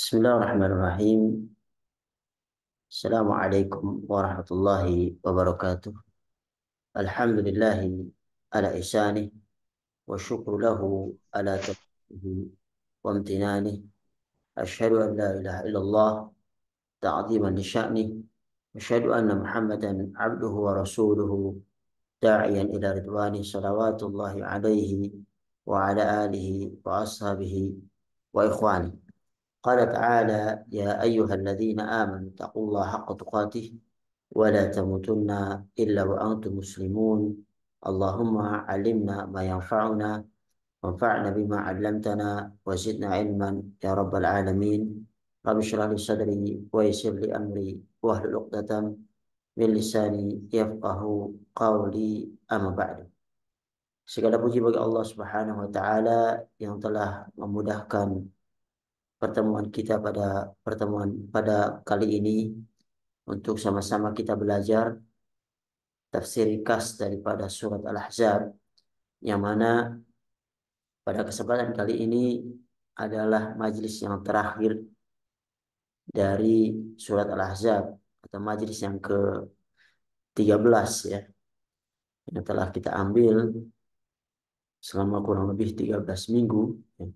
Bismillahirrahmanirrahim. Assalamualaikum warahmatullahi wabarakatuh. Alhamdulillahi ala ihsanih wa syukru lahu ala taufiqihi wa amtinanih. Asyhadu an la ilaha illallah ta'ziman li sya'nih. Asyhadu anna Muhammadan abduhu wa rasuluhu da'iyan ila ridwani salawatullahi alaihi wa ala alihi wa ashabihi wa ikhwani. قال تعالى يا أيها الذين آمنوا اتقوا الله حق تقاته ولا تموتن إلا وأنتم مسلمون اللهم علمنا ما ينفعنا وانفعنا بما علمتنا وزدنا علما يا رب العالمين رب اشرح لي صدري ويسر لي أمري واحلل عقدة من لساني يفقه قولي أما بعد. Segala puji bagi Allah Subhanahu wa taala yang telah memudahkan pertemuan kita pada pertemuan pada kali ini untuk sama-sama kita belajar tafsir ringkas daripada surat Al-Ahzab, yang mana pada kesempatan kali ini adalah majelis yang terakhir dari surat Al-Ahzab atau majelis yang ke-13 ya, yang telah kita ambil selama kurang lebih 13 minggu ya.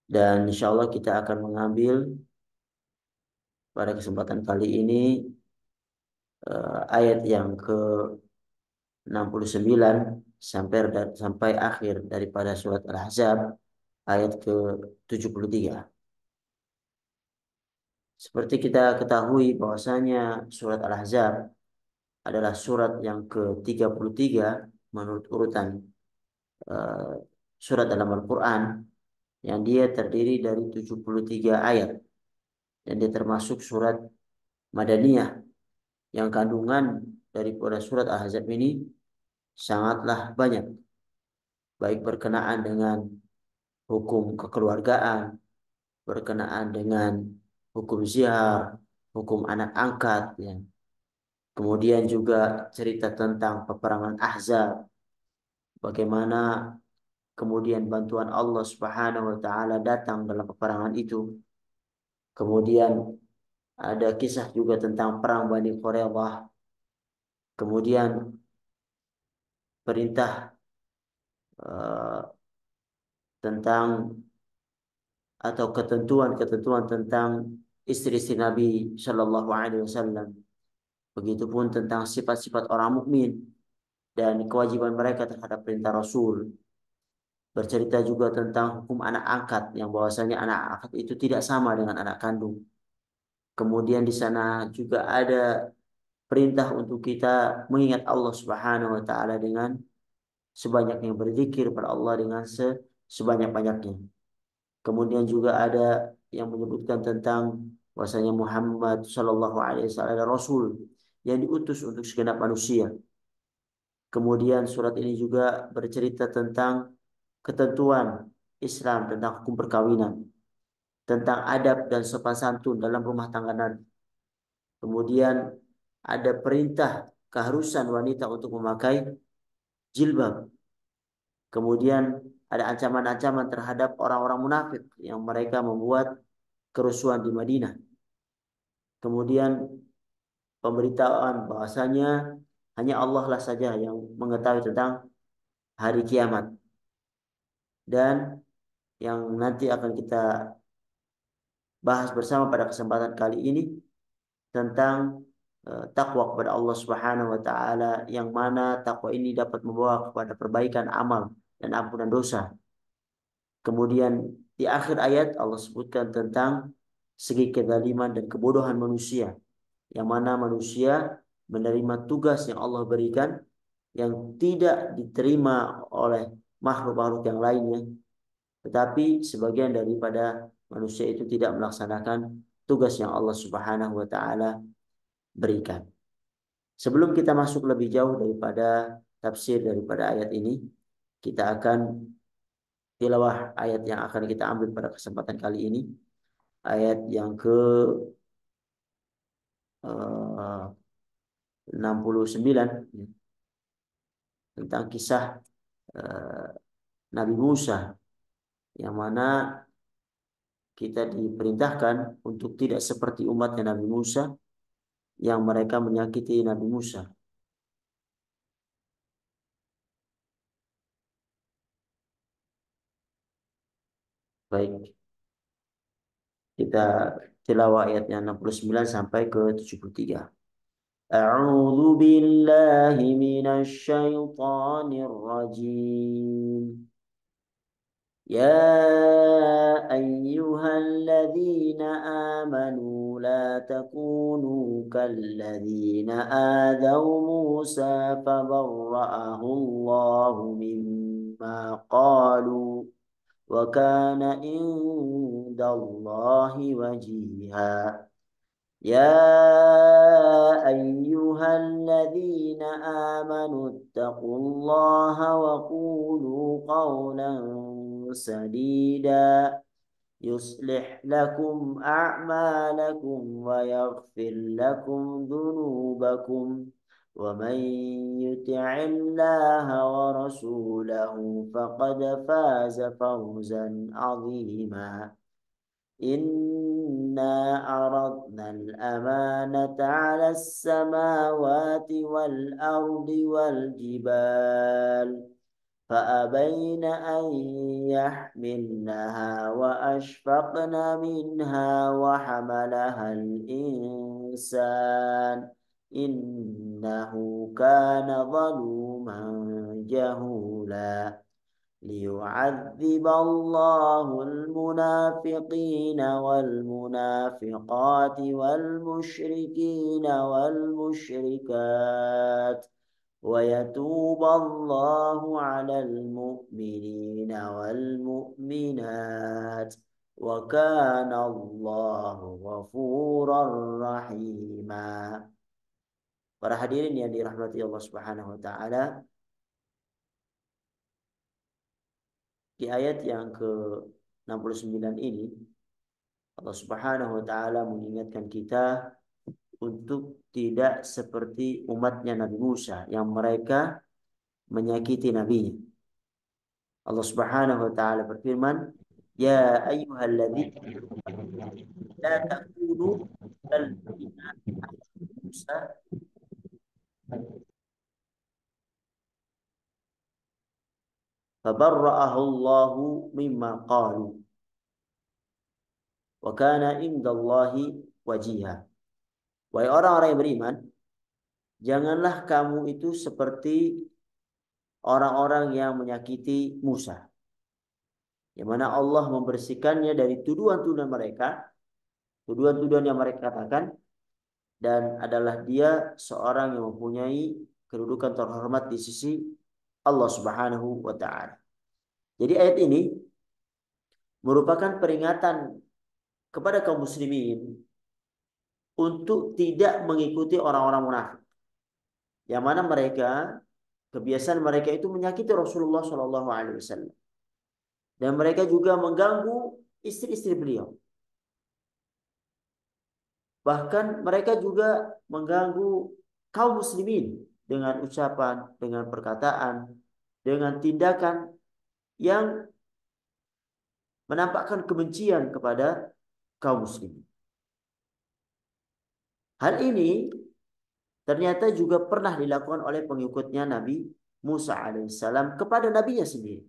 Dan insya Allah kita akan mengambil pada kesempatan kali ini ayat yang ke-69 sampai akhir daripada surat Al-Ahzab ayat ke-73. Seperti kita ketahui bahwasanya surat Al-Ahzab adalah surat yang ke-33 menurut urutan eh, surat dalam Al-Quran, yang dia terdiri dari 73 ayat, dan dia termasuk surat Madaniyah yang kandungan daripada surat Al-Ahzab ini sangatlah banyak, baik berkenaan dengan hukum kekeluargaan, berkenaan dengan hukum zihar, hukum anak angkat, ya. Kemudian juga cerita tentang peperangan Ahzab, bagaimana kemudian bantuan Allah Subhanahu wa taala datang dalam peperangan itu. Kemudian ada kisah juga tentang perang Bani Quraidah. Kemudian perintah eh, tentang atau ketentuan-ketentuan tentang istri-istri Nabi Shallallahu Alaihi Wasallam. Begitupun tentang sifat-sifat orang mukmin dan kewajiban mereka terhadap perintah Rasul. Bercerita juga tentang hukum anak angkat, yang bahwasanya anak angkat itu tidak sama dengan anak kandung. Kemudian di sana juga ada perintah untuk kita mengingat Allah Subhanahu wa taala dengan sebanyak yang berzikir pada Allah dengan sebanyak-banyaknya. Kemudian juga ada yang menyebutkan tentang bahwasanya Muhammad Shallallahu Alaihi Wasallam adalah Rasul yang diutus untuk segenap manusia. Kemudian surat ini juga bercerita tentang ketentuan Islam tentang hukum perkawinan, tentang adab dan sopan santun dalam rumah tangga Nabi. Kemudian ada perintah keharusan wanita untuk memakai jilbab. Kemudian ada ancaman-ancaman terhadap orang-orang munafik yang mereka membuat kerusuhan di Madinah. Kemudian pemberitahuan bahwasanya hanya Allah lah saja yang mengetahui tentang hari kiamat, dan yang nanti akan kita bahas bersama pada kesempatan kali ini tentang takwa kepada Allah Subhanahu wa taala, yang mana takwa ini dapat membawa kepada perbaikan amal dan ampunan dosa. Kemudian di akhir ayat Allah sebutkan tentang segi kezaliman dan kebodohan manusia, yang mana manusia menerima tugas yang Allah berikan yang tidak diterima oleh makhluk-makhluk yang lainnya, tetapi sebagian daripada manusia itu tidak melaksanakan tugas yang Allah Subhanahu wa taala berikan. Sebelum kita masuk lebih jauh daripada tafsir daripada ayat ini, kita akan tilawah ayat yang akan kita ambil pada kesempatan kali ini, ayat yang ke 69 ya, tentang kisah eh, Nabi Musa, yang mana kita diperintahkan untuk tidak seperti umatnya Nabi Musa yang mereka menyakiti Nabi Musa. Baik, kita tilawah ayatnya 69 sampai ke 73. A'udzu billahi minasy syaithanir rajim. يا أيها الذين آمنوا لا تكونوا كالذين آذوا موسى فبرأه الله مما قالوا وكان عند الله وجيها يا أيها الذين آمنوا اتقوا الله وقولوا قولا سديدا يصلح لكم أعمالكم ويغفر لكم ذنوبكم ومن يطع الله ورسوله فقد فاز فوزا عظيما إنا عرضنا الأمانة على السماوات والأرض والجبال فأبين أن يحملنها وأشفقن منها وحملها الإنسان إنه كان ظلوما جهولا ليعذب الله المنافقين والمنافقات والمشركين والمشركات ويتوب الله على المؤمنين والمؤمنات وكان الله غفورا رحيما. Para hadirin yang dirahmati Allah Subhanahu wa taala, di ayat yang ke-69 ini Allah Subhanahu wa taala mengingatkan kita untuk tidak seperti umatnya Nabi Musa yang mereka menyakiti nabinya. Allah Subhanahu wa taala berfirman, "Ya ayyuhalladzina la takunu kalladzina Musa fabarra'ahu Allahu mimma qalu wa kana indallahi wajiha." Wahai orang-orang yang beriman, janganlah kamu itu seperti orang-orang yang menyakiti Musa, yang mana Allah membersihkannya dari tuduhan-tuduhan mereka, tuduhan-tuduhan yang mereka katakan, dan adalah dia seorang yang mempunyai kedudukan terhormat di sisi Allah Subhanahu wa taala. Jadi ayat ini merupakan peringatan kepada kaum muslimin untuk tidak mengikuti orang-orang munafik, yang mana mereka kebiasaan mereka itu menyakiti Rasulullah Shallallahu Alaihi Wasallam, dan mereka juga mengganggu istri-istri beliau. Bahkan mereka juga mengganggu kaum muslimin dengan ucapan, dengan perkataan, dengan tindakan yang menampakkan kebencian kepada kaum muslimin. Hal ini ternyata juga pernah dilakukan oleh pengikutnya Nabi Musa alaihissalam kepada nabinya sendiri.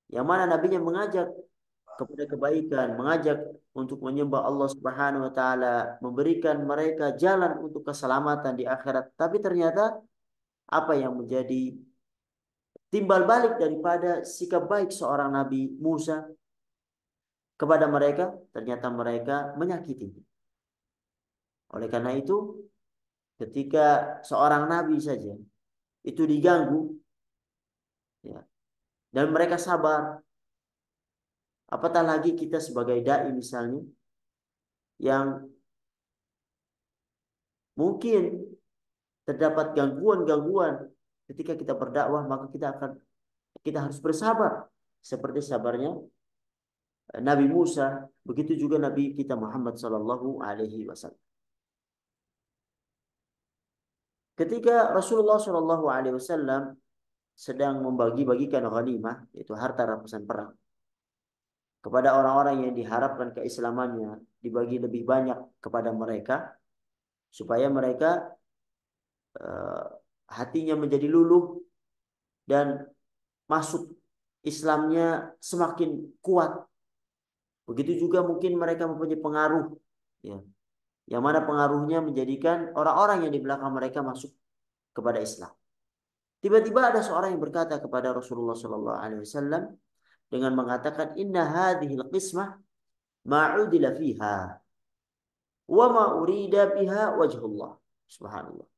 Yang mana nabinya mengajak kepada kebaikan, mengajak untuk menyembah Allah Subhanahu wa taala, memberikan mereka jalan untuk keselamatan di akhirat. Tapi ternyata apa yang menjadi timbal balik daripada sikap baik seorang Nabi Musa kepada mereka, ternyata mereka menyakitinya. Oleh karena itu, ketika seorang nabi saja itu diganggu, ya, dan mereka sabar, apatah lagi kita sebagai dai misalnya, yang mungkin terdapat gangguan-gangguan ketika kita berdakwah, maka kita harus bersabar seperti sabarnya Nabi Musa, begitu juga Nabi kita Muhammad sallallahu alaihi wasallam. Ketika Rasulullah sallallahu alaihi wasallam sedang membagi-bagikan ghanimah, yaitu harta rampasan perang, kepada orang-orang yang diharapkan keislamannya dibagi lebih banyak kepada mereka supaya mereka eh, hatinya menjadi luluh dan masuk Islamnya semakin kuat. Begitu juga mungkin mereka mempunyai pengaruh, ya, yang mana pengaruhnya menjadikan orang-orang yang di belakang mereka masuk kepada Islam. Tiba-tiba ada seorang yang berkata kepada Rasulullah Sallallahu Alaihi Wasallam dengan mengatakan, Inna hadhil qismah ma'udila fiha wa ma urida biha wajhullah. Subhanallah.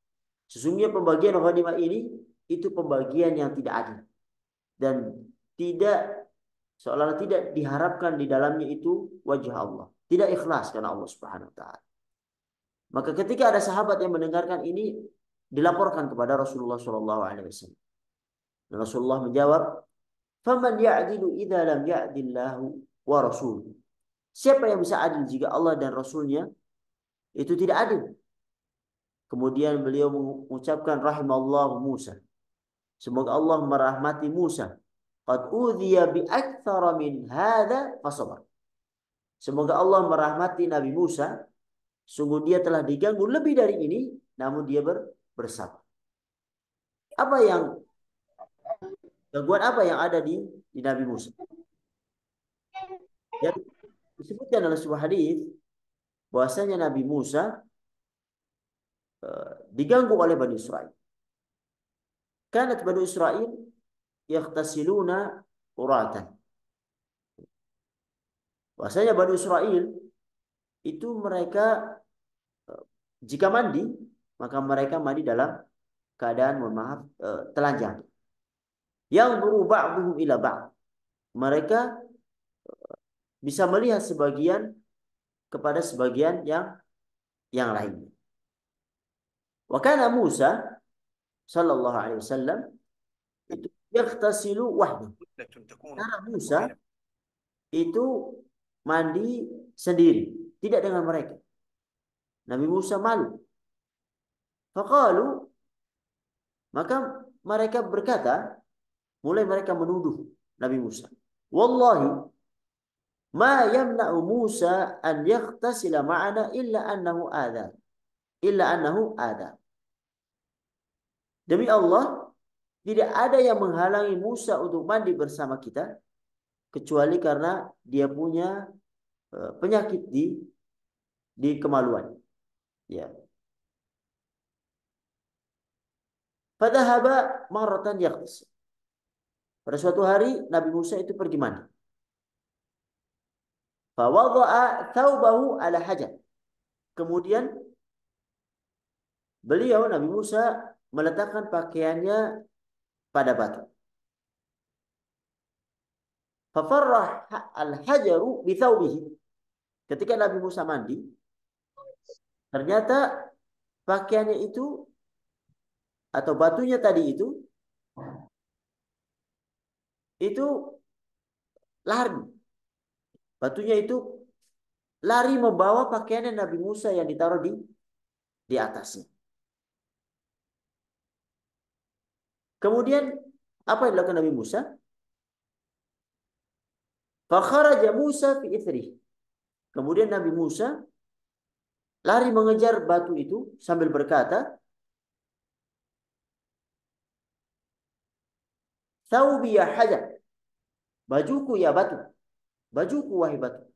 Sesungguhnya pembagian ghanimah ini itu pembagian yang tidak adil dan tidak seolah-olah tidak diharapkan di dalamnya itu wajah Allah. Tidak ikhlas karena Allah Subhanahu wa taala. Maka ketika ada sahabat yang mendengarkan ini dilaporkan kepada Rasulullah sallallahu alaihi wasallam. Dan Rasulullah menjawab, "Faman ya'dilu idza lam ya'dillahu wa rasuluhu." Siapa yang bisa adil jika Allah dan Rasulnya itu tidak adil? Kemudian beliau mengucapkan rahimallahu Musa. Semoga Allah merahmati Musa. Qad udhiya bi aktsara min hadza fasabar. Semoga Allah merahmati Nabi Musa. Sungguh dia telah diganggu lebih dari ini, namun dia bersabar. Apa yang gangguan apa yang ada di Nabi Musa? Ya, disebutkan dalam sebuah hadis bahwasanya Nabi Musa diganggu oleh Bani Israel. Kanat Bani Israel yaghtasiluna uratan. Bahwasanya Bani Israel itu mereka jika mandi maka mereka mandi dalam keadaan mohon maaf telanjang. Yang berubah ila ba'd. Mereka bisa melihat sebagian kepada sebagian yang lainnya. Wa kana Musa sallallahu alaihi wasallam itu yaghtasilu wahdahu. Karena Musa itu mandi sendiri, tidak dengan mereka. Nabi Musa malu. Faqalu, maka mereka berkata, mulai mereka menuduh Nabi Musa. Wallahi ma yamna'u Musa an yaghtasila ma'ana illa annahu adha. Demi Allah, tidak ada yang menghalangi Musa untuk mandi bersama kita kecuali karena dia punya penyakit di kemaluan. Ya. Fadhahaba marratan yaghtasil. Pada suatu hari Nabi Musa itu pergi mandi. Fawadha'a thawbahu ala hajar. Kemudian beliau Nabi Musa meletakkan pakaiannya pada batu. Fafarrah al-hajaru bi thawbihi. Ketika Nabi Musa mandi, ternyata pakaiannya itu atau batunya tadi itu lari. Batunya itu lari membawa pakaiannya Nabi Musa yang ditaruh di atasnya. Kemudian apa yang dilakukan Nabi Musa? Fakharaja Musa fi ithri. Kemudian Nabi Musa lari mengejar batu itu sambil berkata, "Thawbi ya hajar." Bajuku ya batu. Bajuku wahai batu.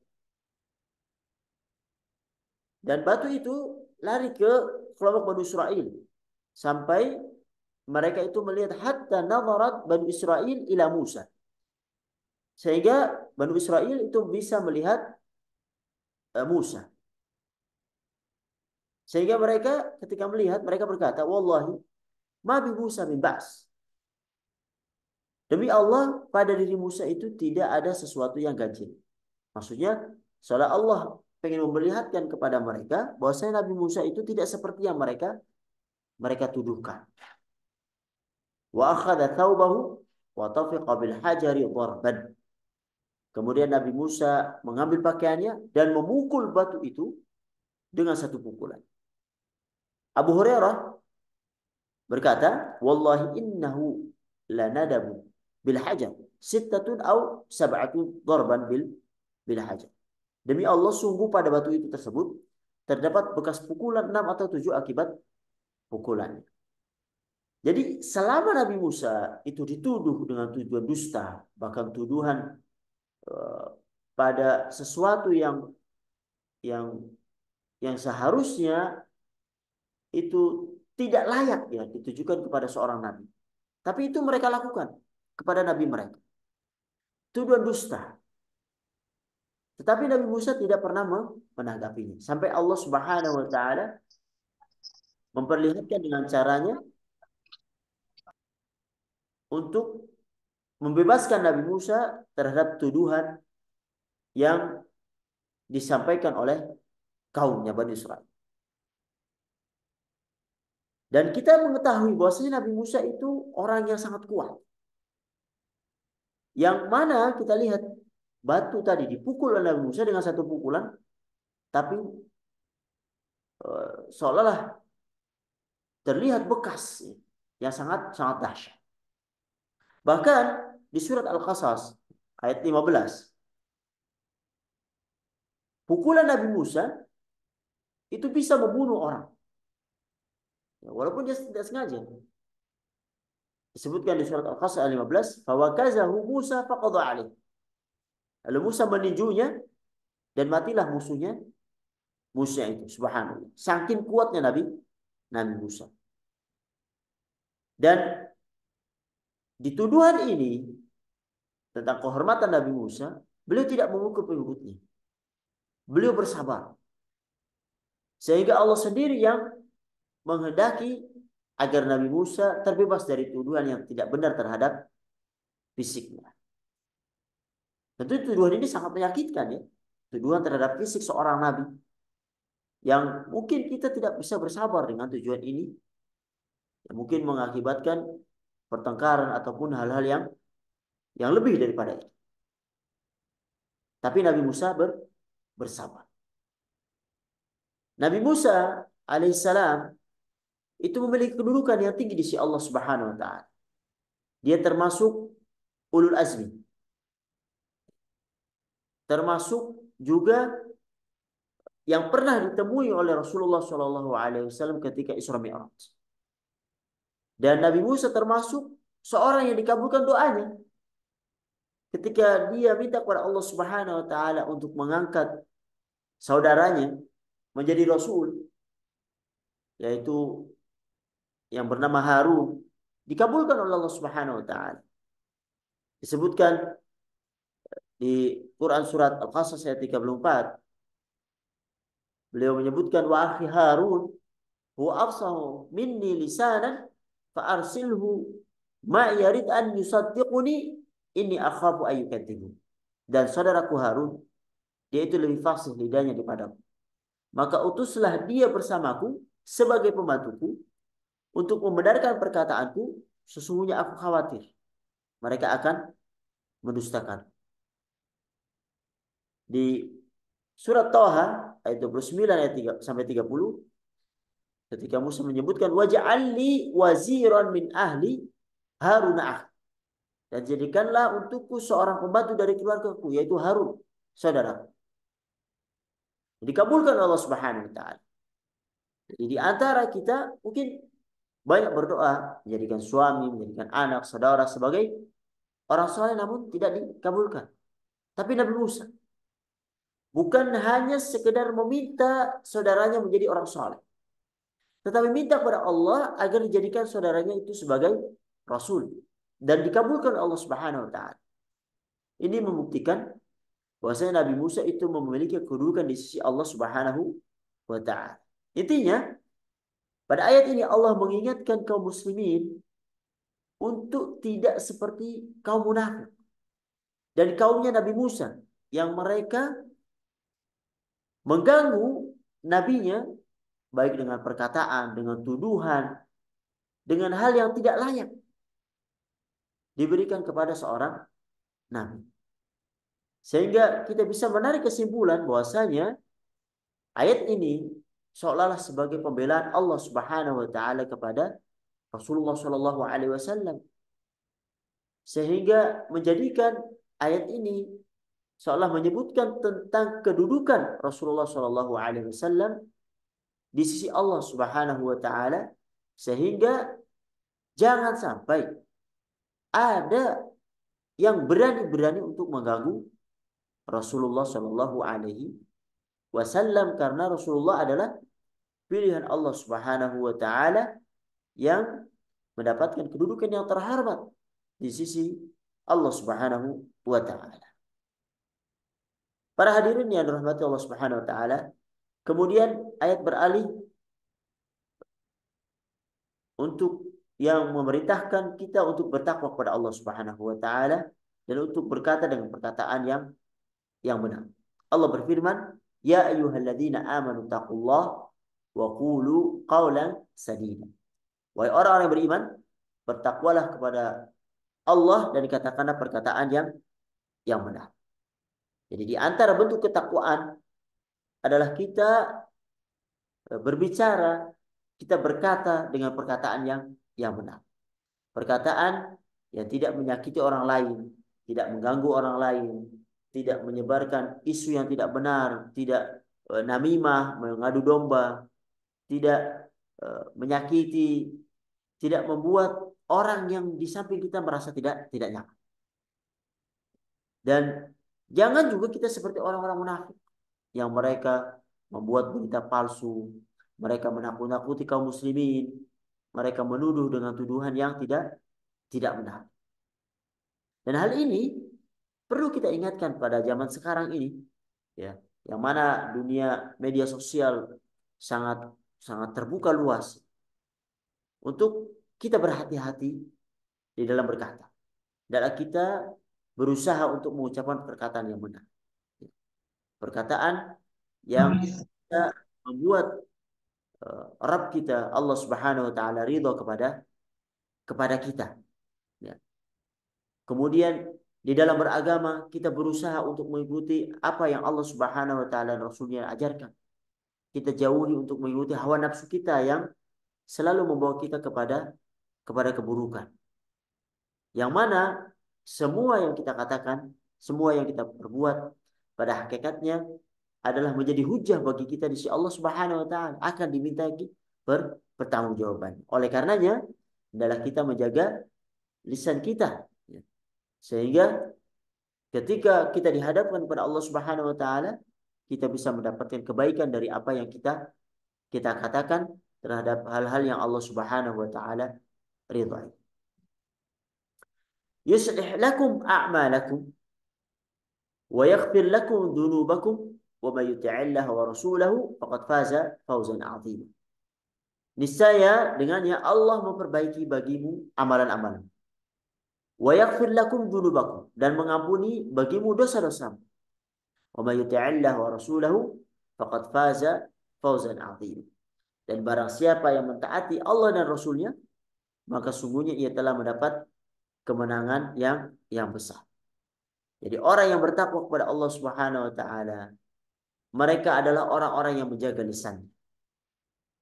Dan batu itu lari ke kelompok Bani Israel sampai mereka itu melihat hatta nazarat Bani Israel ila Musa. Sehingga Bani Israel itu bisa melihat Musa. Sehingga mereka ketika melihat mereka berkata, "Wallahi ma bi Musa min ba's." Demi Allah pada diri Musa itu tidak ada sesuatu yang ganjil. Maksudnya seolah Allah pengen memperlihatkan kepada mereka bahwasanya Nabi Musa itu tidak seperti yang mereka tuduhkan. Wa akhadha thawbahu wa tafiqa bil hajari darban. Kemudian Nabi Musa mengambil pakaiannya dan memukul batu itu dengan satu pukulan. Abu Hurairah berkata, "Wallahi innahu lanadabu bil hajar sittatun aw sab'atun darban bila hajat. Demi Allah, sungguh pada batu itu tersebut terdapat bekas pukulan 6 atau 7 akibat pukulannya. Jadi selama Nabi Musa itu dituduh dengan tujuan dusta, bahkan tuduhan eh, pada sesuatu yang yang seharusnya itu tidak layak ya ditujukan kepada seorang nabi. Tapi itu mereka lakukan kepada nabi mereka. Tuduhan dusta. Tetapi Nabi Musa tidak pernah menanggapinya. Sampai Allah Subhanahu wa taala memperlihatkan dengan caranya untuk membebaskan Nabi Musa terhadap tuduhan yang disampaikan oleh kaumnya Bani Israel. Dan kita mengetahui bahwasanya Nabi Musa itu orang yang sangat kuat. Yang mana kita lihat batu tadi dipukul oleh Nabi Musa dengan satu pukulan, tapi seolah-olah terlihat bekas yang sangat sangat dahsyat. Bahkan di surat Al-Qasas ayat 15, pukulan Nabi Musa itu bisa membunuh orang. Ya, walaupun dia tidak sengaja. Disebutkan di surat Al-Qasas ayat 15, "Fawakazahu Musa faqadha alaih." Lalu Musa meninjunya dan matilah musuhnya itu. Subhanallah. Saking kuatnya Nabi Musa. Dan di tuduhan ini tentang kehormatan Nabi Musa, beliau tidak memukul pengikutnya. Beliau bersabar. Sehingga Allah sendiri yang menghendaki agar Nabi Musa terbebas dari tuduhan yang tidak benar terhadap fisiknya. Tentu tuduhan ini sangat menyakitkan ya. Tuduhan terhadap fisik seorang nabi. Yang mungkin kita tidak bisa bersabar dengan tujuan ini. Yang mungkin mengakibatkan pertengkaran ataupun hal-hal yang lebih daripada itu. Tapi Nabi Musa bersabar. Nabi Musa alaihissalam itu memiliki kedudukan yang tinggi di sisi Allah Subhanahu wa taala. Dia termasuk ulul azmi. Termasuk juga yang pernah ditemui oleh Rasulullah SAW ketika Isra Mi'raj. Dan Nabi Musa termasuk seorang yang dikabulkan doanya ketika dia minta kepada Allah Subhanahu wa taala untuk mengangkat saudaranya menjadi rasul, yaitu yang bernama Harun, dikabulkan oleh Allah Subhanahu wa taala. Disebutkan di Quran surat Al-Qasas ayat 34, beliau menyebutkan wa akhi Harun huwa afsahu minni lisanan fa arsilhu ma yarid an yusaddiquni inni akhafu ayyukadzibun. Dan saudaraku Harun, dia itu lebih fasih lidahnya daripada aku. Maka utuslah dia bersamaku sebagai pembantuku untuk membenarkan perkataanku. Sesungguhnya aku khawatir mereka akan mendustakan. Di surat Thaha ayat 29 ayat 3 sampai 30, ketika Musa menyebutkan waj'alli waziran min ahli Harun akhi, dan jadikanlah untukku seorang pembantu dari keluargaku yaitu Harun saudara. Dikabulkan Allah Subhanahu wa taala. Jadi di antara kita mungkin banyak berdoa menjadikan suami, menjadikan anak, saudara sebagai orang soleh, namun tidak dikabulkan. Tapi Nabi Musa bukan hanya sekedar meminta saudaranya menjadi orang soleh, tetapi minta kepada Allah agar dijadikan saudaranya itu sebagai rasul dan dikabulkan Allah Subhanahu wa taala. Ini membuktikan bahwasanya Nabi Musa itu memiliki kedudukan di sisi Allah Subhanahu wa taala. Intinya, pada ayat ini Allah mengingatkan kaum muslimin untuk tidak seperti kaum munafik dan kaumnya Nabi Musa yang mereka mengganggu nabinya baik dengan perkataan, dengan tuduhan, dengan hal yang tidak layak diberikan kepada seorang nabi. Sehingga kita bisa menarik kesimpulan bahwasanya ayat ini seolah-olah sebagai pembelaan Allah Subhanahu wa taala kepada Rasulullah Shallallahu alaihi wasallam. Sehingga menjadikan ayat ini seolah menyebutkan tentang kedudukan Rasulullah Shallallahu Alaihi Wasallam di sisi Allah Subhanahu Wa Taala, sehingga jangan sampai ada yang berani-berani untuk mengganggu Rasulullah Shallallahu Alaihi Wasallam, karena Rasulullah adalah pilihan Allah Subhanahu Wa Taala yang mendapatkan kedudukan yang terhormat di sisi Allah Subhanahu Wa Taala. Para hadirin yang dirahmati Allah Subhanahu Wa Taala, kemudian ayat beralih untuk yang memerintahkan kita untuk bertakwa kepada Allah Subhanahu Wa Taala dan untuk berkata dengan perkataan yang benar. Allah berfirman, "Ya ayyuhalladzina amanu taqullah wa qulu qawlan sadida." Wahai orang-orang yang beriman, bertakwalah kepada Allah dan katakanlah perkataan yang benar. Jadi di antara bentuk ketakwaan adalah kita berbicara, kita berkata dengan perkataan yang benar. Perkataan yang tidak menyakiti orang lain, tidak mengganggu orang lain, tidak menyebarkan isu yang tidak benar, tidak namimah, mengadu domba, tidak menyakiti, tidak membuat orang yang di samping kita merasa tidak nyaman. Dan jangan juga kita seperti orang-orang munafik yang mereka membuat berita palsu, mereka menakut-nakuti kaum muslimin, mereka menuduh dengan tuduhan yang tidak benar. Dan hal ini perlu kita ingatkan pada zaman sekarang ini, ya, yang mana dunia media sosial sangat sangat terbuka luas untuk kita berhati-hati di dalam berkata. Dan kita berusaha untuk mengucapkan perkataan yang benar. Perkataan yang bisa membuat Rabb kita Allah Subhanahu Wa Taala ridho kepada kita. Ya. Kemudian di dalam beragama kita berusaha untuk mengikuti apa yang Allah Subhanahu Wa Taala dan Rasulnya ajarkan. Kita jauhi untuk mengikuti hawa nafsu kita yang selalu membawa kita kepada keburukan. Yang mana semua yang kita katakan, semua yang kita perbuat pada hakikatnya adalah menjadi hujah bagi kita di sisi Allah Subhanahu Wa Taala, akan diminta pertanggungjawaban. Oleh karenanya adalah kita menjaga lisan kita, sehingga ketika kita dihadapkan kepada Allah Subhanahu Wa Taala, kita bisa mendapatkan kebaikan dari apa yang kita katakan terhadap hal-hal yang Allah Subhanahu Wa Taala ridhai. Yuslih lakum a'malakum wa yaghfir lakum dhunubakum wa may yuti'illah wa rasulahu faqad faza fawzan 'azima. Niscaya dengannya Allah memperbaiki bagimu amalan-amalan. Wa yaghfir lakum dhunubakum, dan mengampuni bagimu dosa-dosamu. Wa may yuti'illah wa rasulahu faqad faza fawzan 'azima. Dan barang siapa yang mentaati Allah dan Rasulnya, maka sungguhnya ia telah mendapat kemenangan yang besar. Jadi orang yang bertakwa kepada Allah Subhanahu Wa Taala, mereka adalah orang-orang yang menjaga lisan,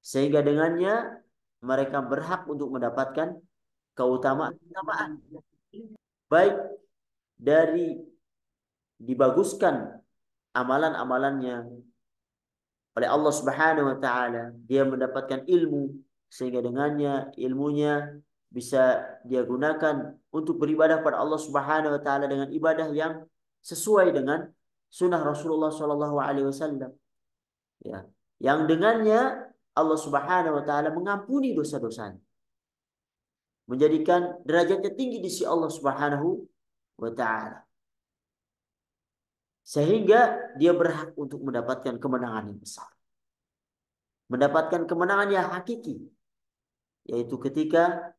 sehingga dengannya mereka berhak untuk mendapatkan keutamaan, baik dari dibaguskan amalan-amalannya oleh Allah Subhanahu Wa Taala, dia mendapatkan ilmu, sehingga dengannya ilmunya bisa dia gunakan untuk beribadah pada Allah Subhanahu Wa Taala dengan ibadah yang sesuai dengan sunnah Rasulullah Shallallahu Alaihi Wasallam. Ya, yang dengannya Allah Subhanahu Wa Taala mengampuni dosa-dosanya, menjadikan derajatnya tinggi di sisi Allah Subhanahu Wa Taala, sehingga dia berhak untuk mendapatkan kemenangan yang besar, mendapatkan kemenangan yang hakiki, yaitu ketika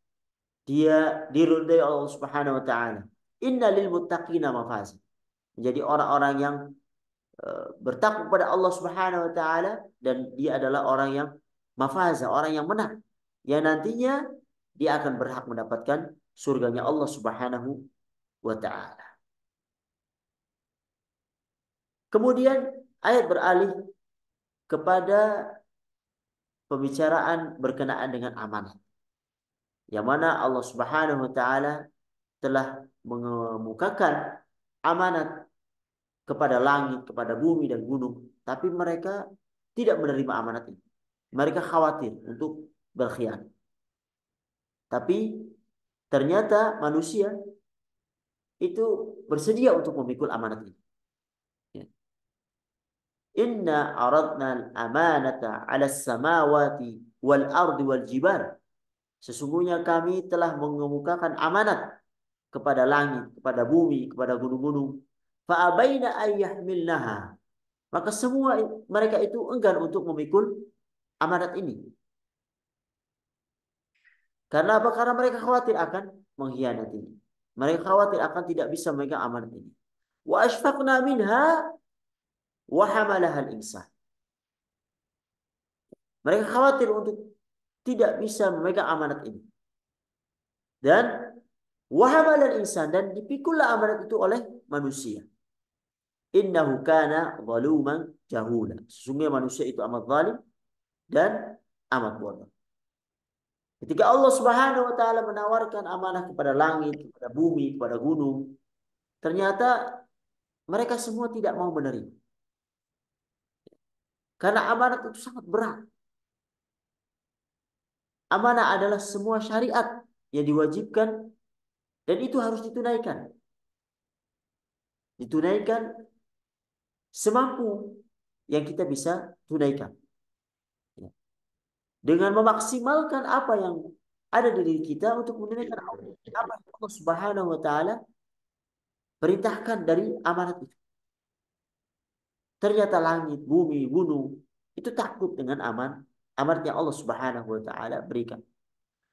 dia diridhai Allah Subhanahu Wa Taala. Inna lil muttaqina mafaza. Menjadi orang-orang yang bertakwa kepada Allah Subhanahu Wa Taala, dan dia adalah orang yang mafaza, orang yang menang, yang nantinya dia akan berhak mendapatkan surganya Allah Subhanahu Wa Taala. Kemudian ayat beralih kepada pembicaraan berkenaan dengan amanat, yang mana Allah Subhanahu Wa Taala telah mengemukakan amanat kepada langit, kepada bumi dan gunung, tapi mereka tidak menerima amanat ini. Mereka khawatir untuk berkhianat. Tapi ternyata manusia itu bersedia untuk memikul amanat ini. Ya. Inna aradna al-amanata 'ala as-samawati wal ardi wal jibal. Sesungguhnya kami telah mengemukakan amanat kepada langit, kepada bumi, kepada gunung-gunung. Fa'abaina ayyahmilnaha. Maka semua mereka itu enggan untuk memikul amanat ini. Karena apa? Karena mereka khawatir akan mengkhianati. Mereka khawatir akan tidak bisa memegang amanat ini. Wa ashfaqna minha wa hamalaha al-insan. Mereka khawatir untuk tidak bisa memegang amanat ini. Dan wa hamala al-insan, dan dipikullah amanat itu oleh manusia. Innahu kana zaluman jahula. Sesungguhnya manusia itu amat zalim dan amat bodoh. Ketika Allah Subhanahu wa taala menawarkan amanah kepada langit, kepada bumi, kepada gunung, ternyata mereka semua tidak mau menerima. Karena amanat itu sangat berat. Amanah adalah semua syariat yang diwajibkan dan itu harus ditunaikan. Ditunaikan semampu yang kita bisa tunaikan. Dengan memaksimalkan apa yang ada di diri kita untuk menunaikan apa yang Allah Subhanahu wa taala perintahkan dari amanat itu. Ternyata langit, bumi, gunung itu takut dengan amanat yang Allah Subhanahu wa taala berikan.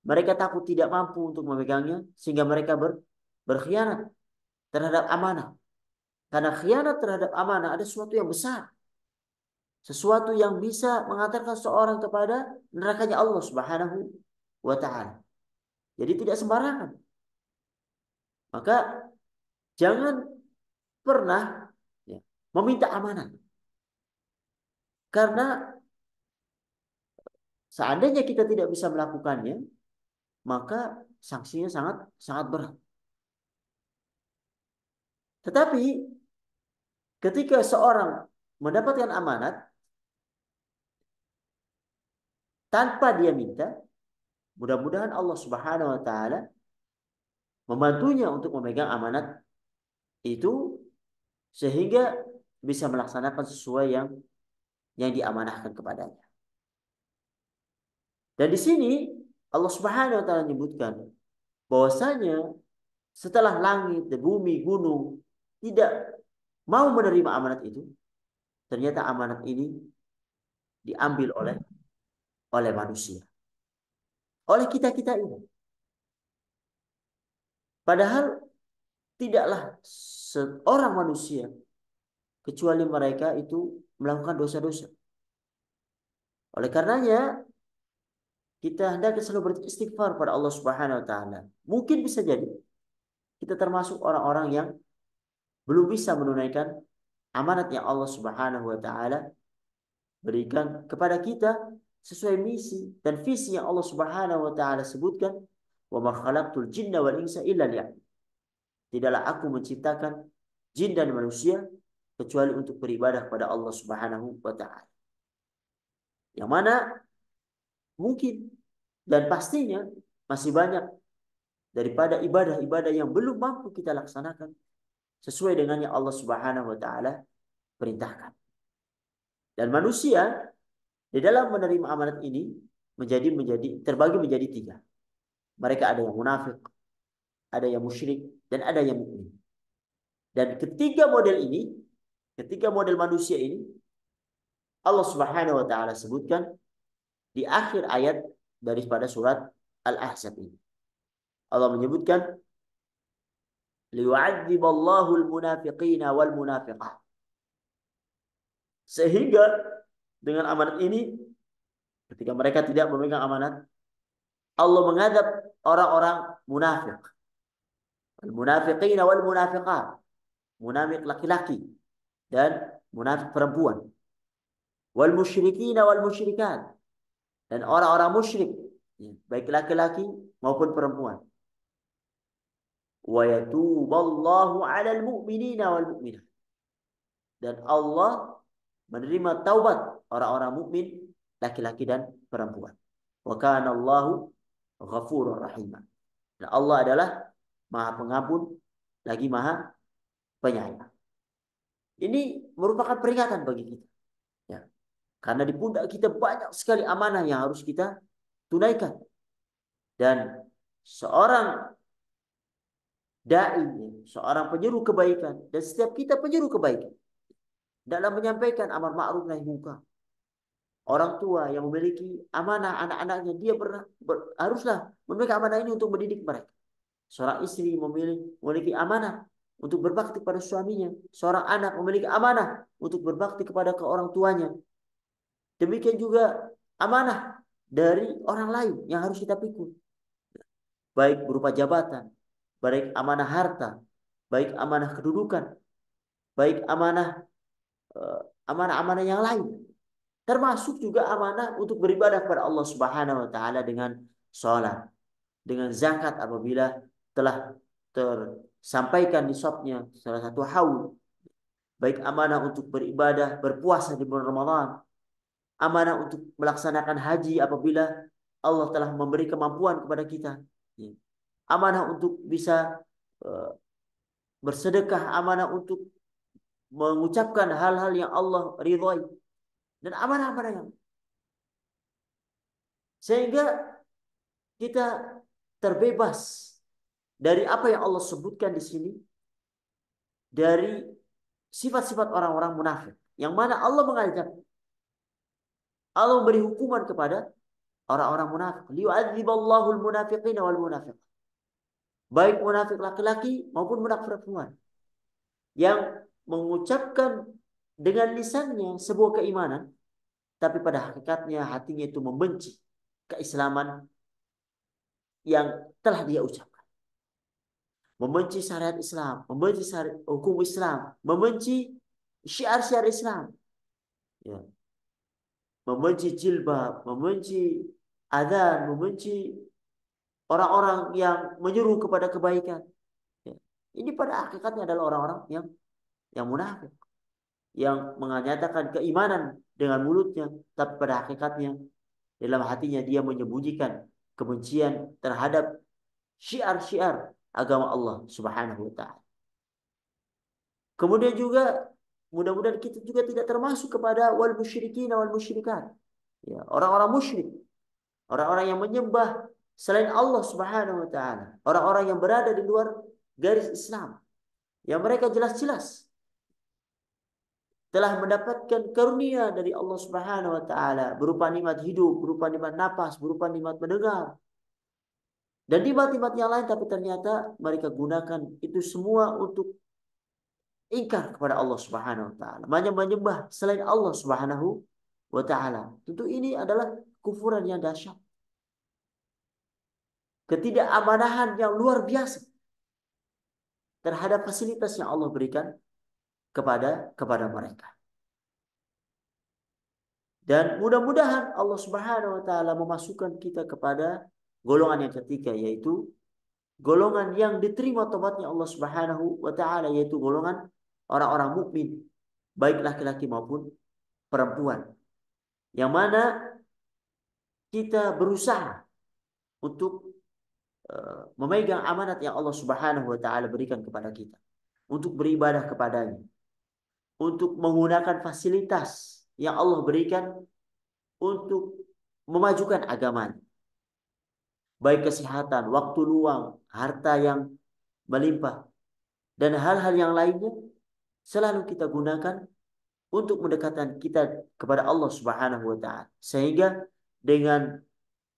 Mereka takut tidak mampu untuk memegangnya sehingga mereka berkhianat terhadap amanah. Karena khianat terhadap amanah ada sesuatu yang besar. Sesuatu yang bisa mengantarkan seorang kepada nerakanya Allah Subhanahu wa taala. Jadi tidak sembarangan. Maka jangan pernah ya, meminta amanah. Karena seandainya kita tidak bisa melakukannya, maka sanksinya sangat sangat berat. Tetapi ketika seorang mendapatkan amanat tanpa dia minta, mudah-mudahan Allah Subhanahu wa taala membantunya untuk memegang amanat itu sehingga bisa melaksanakan sesuai yang diamanahkan kepadanya. Dan di sini Allah Subhanahu wa taala menyebutkan bahwasanya setelah langit, bumi, gunung tidak mau menerima amanat itu, ternyata amanat ini diambil oleh manusia. Oleh kita-kita ini. Padahal tidaklah seorang manusia kecuali mereka itu melakukan dosa-dosa. Oleh karenanya kita hendaknya selalu beristighfar pada Allah Subhanahu wa taala. Mungkin bisa jadi kita termasuk orang-orang yang belum bisa menunaikan amanat yang Allah Subhanahu wa taala berikan kepada kita sesuai misi dan visi yang Allah Subhanahu wa taala sebutkan, "Wa ma khalaqtul jinna wal insa illa liya'budun." Tidaklah aku menciptakan jin dan manusia kecuali untuk beribadah kepada Allah Subhanahu wa taala. Yang mana mungkin dan pastinya masih banyak daripada ibadah-ibadah yang belum mampu kita laksanakan sesuai dengan yang Allah Subhanahu wa taala perintahkan. Dan manusia di dalam menerima amanat ini terbagi menjadi tiga. Mereka ada yang munafik, ada yang musyrik, dan ada yang mukmin. Dan ketiga model manusia ini Allah Subhanahu wa taala sebutkan di akhir ayat daripada surat Al-Ahzab ini. Allah menyebutkan liyu'adziballahu al-munafiqina wal munafiqat. Sehingga dengan amanat ini ketika mereka tidak memegang amanat, Allah mengadab orang-orang munafik. Al-munafiqina wal munafiqat. Munafik laki-laki dan munafik perempuan. Wal musyrikina wal musyrikat. Dan orang-orang musyrik, baik laki-laki maupun perempuan. Wa yatuballahu 'alal mu'minina wal mu'minat. Dan Allah menerima taubat orang-orang mukmin laki-laki dan perempuan. Wa kana Allahu ghafurur rahim. Dan Allah adalah Maha Pengampun lagi Maha Penyayang. Ini merupakan peringatan bagi kita. Ya. Karena di pundak kita banyak sekali amanah yang harus kita tunaikan. Dan seorang dai, seorang penyeru kebaikan, dan setiap kita penyeru kebaikan dalam menyampaikan amar ma'ruf nahi munkar. Orang tua yang memiliki amanah anak-anaknya, dia haruslah memiliki amanah ini untuk mendidik mereka. Seorang istri memiliki amanah untuk berbakti pada suaminya. Seorang anak memiliki amanah untuk berbakti kepada orang tuanya. Demikian juga amanah dari orang lain yang harus kita pikul. Baik berupa jabatan, baik amanah harta, baik amanah kedudukan, baik amanah yang lain. Termasuk juga amanah untuk beribadah kepada Allah Subhanahu wa taala dengan salat, dengan zakat apabila telah tersampaikan nisabnya salah satu haul. Baik amanah untuk beribadah, berpuasa di bulan Ramadan, amanah untuk melaksanakan haji apabila Allah telah memberi kemampuan kepada kita. Amanah untuk bisa bersedekah, amanah untuk mengucapkan hal-hal yang Allah ridhai, dan amanah-amanah yang sehingga kita terbebas dari apa yang Allah sebutkan di sini, dari sifat-sifat orang-orang munafik yang mana Allah mengajak, Allah memberi hukuman kepada orang-orang munafik. Liyu'adziballahu al-munafiqina wal munafiq. Baik munafik laki-laki maupun munafik perempuan yang mengucapkan dengan lisannya sebuah keimanan, tapi pada hakikatnya hatinya itu membenci keislaman yang telah dia ucapkan. Membenci syariat Islam, membenci hukum Islam, membenci syiar-syiar Islam. Ya. Membenci jilbab, membenci adzan, membenci orang-orang yang menyuruh kepada kebaikan. Ya. Ini pada hakikatnya adalah orang-orang yang munafik, yang menyatakan keimanan dengan mulutnya, tapi pada hakikatnya dalam hatinya dia menyembunyikan kebencian terhadap syiar-syiar agama Allah Subhanahu wa taala. Kemudian juga mudah-mudahan kita juga tidak termasuk kepada wal musyrikin wal musyrikat. Ya, orang-orang musyrik, orang-orang yang menyembah selain Allah Subhanahu wa taala, orang-orang yang berada di luar garis Islam, yang mereka jelas-jelas telah mendapatkan karunia dari Allah Subhanahu wa taala berupa nikmat hidup, berupa nikmat napas, berupa nikmat mendengar, dan nikmat-nikmat yang lain, tapi ternyata mereka gunakan itu semua untuk ingkar kepada Allah Subhanahu wa taala, menyembah selain Allah Subhanahu wa taala. Tentu ini adalah kufuran yang dahsyat. Ketidakamanahan yang luar biasa terhadap fasilitas yang Allah berikan kepada mereka. Dan mudah-mudahan Allah Subhanahu wa taala memasukkan kita kepada golongan yang ketiga, yaitu golongan yang diterima tobatnya Allah Subhanahu wa taala, yaitu golongan orang-orang mukmin, baik laki-laki maupun perempuan. Yang mana kita berusaha untuk memegang amanat yang Allah Subhanahu wa taala berikan kepada kita, untuk beribadah kepadanya, untuk menggunakan fasilitas yang Allah berikan untuk memajukan agamanya. Baik kesehatan, waktu luang, harta yang melimpah, dan hal-hal yang lainnya selalu kita gunakan untuk mendekatkan kita kepada Allah Subhanahu wa taala. Sehingga dengan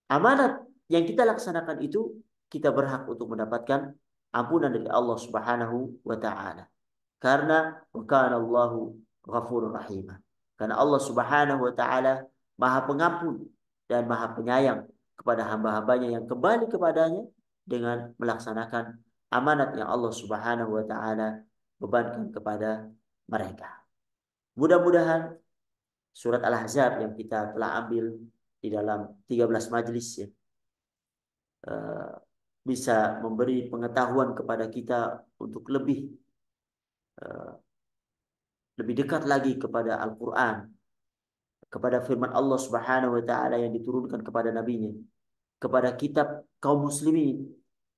amanat yang kita laksanakan itu, kita berhak untuk mendapatkan ampunan dari Allah Subhanahu wa taala. Karena kana Allahu ghafurur rahim. Karena Allah Subhanahu wa taala Maha Pengampun dan Maha Penyayang kepada hamba-hambanya yang kembali kepadanya dengan melaksanakan amanat yang Allah Subhanahu wa taala bebankan kepada mereka. Mudah-mudahan surat Al-Ahzab yang kita telah ambil di dalam 13 majelis ya, bisa memberi pengetahuan kepada kita untuk lebih lebih dekat lagi kepada Al-Quran, kepada firman Allah Subhanahu wa taala yang diturunkan kepada nabinya, kepada kitab kaum muslimin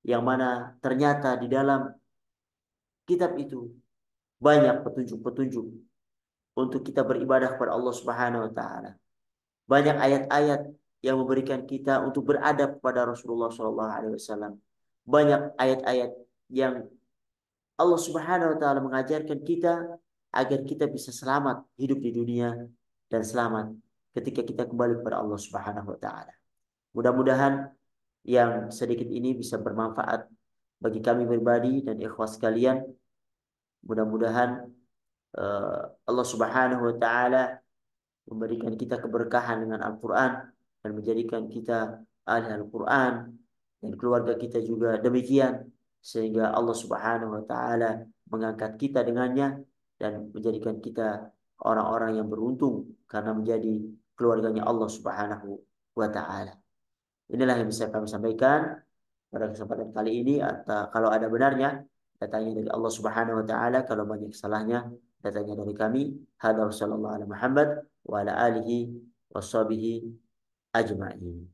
yang mana ternyata di dalam kitab itu banyak petunjuk-petunjuk untuk kita beribadah kepada Allah Subhanahu wa taala. Banyak ayat-ayat yang memberikan kita untuk beradab kepada Rasulullah Shallallahu alaihi wasallam. Banyak ayat-ayat yang Allah Subhanahu wa taala mengajarkan kita agar kita bisa selamat hidup di dunia dan selamat ketika kita kembali kepada Allah Subhanahu wa taala. Mudah-mudahan yang sedikit ini bisa bermanfaat bagi kami pribadi dan ikhwas sekalian. Mudah-mudahan Allah Subhanahu wa taala memberikan kita keberkahan dengan Al-Quran dan menjadikan kita ahli Al-Quran dan keluarga kita juga demikian sehingga Allah Subhanahu wa taala mengangkat kita dengannya dan menjadikan kita orang-orang yang beruntung karena menjadi keluarganya Allah Subhanahu wa taala. Inilah yang bisa kami sampaikan pada kesempatan kali ini. Atau kalau ada benarnya datangnya dari Allah Subhanahu wa taala, kalau banyak salahnya datangnya dari kami. Hadza sallallahu alaihi Muhammad wa ala alihi washabihi ajma'in.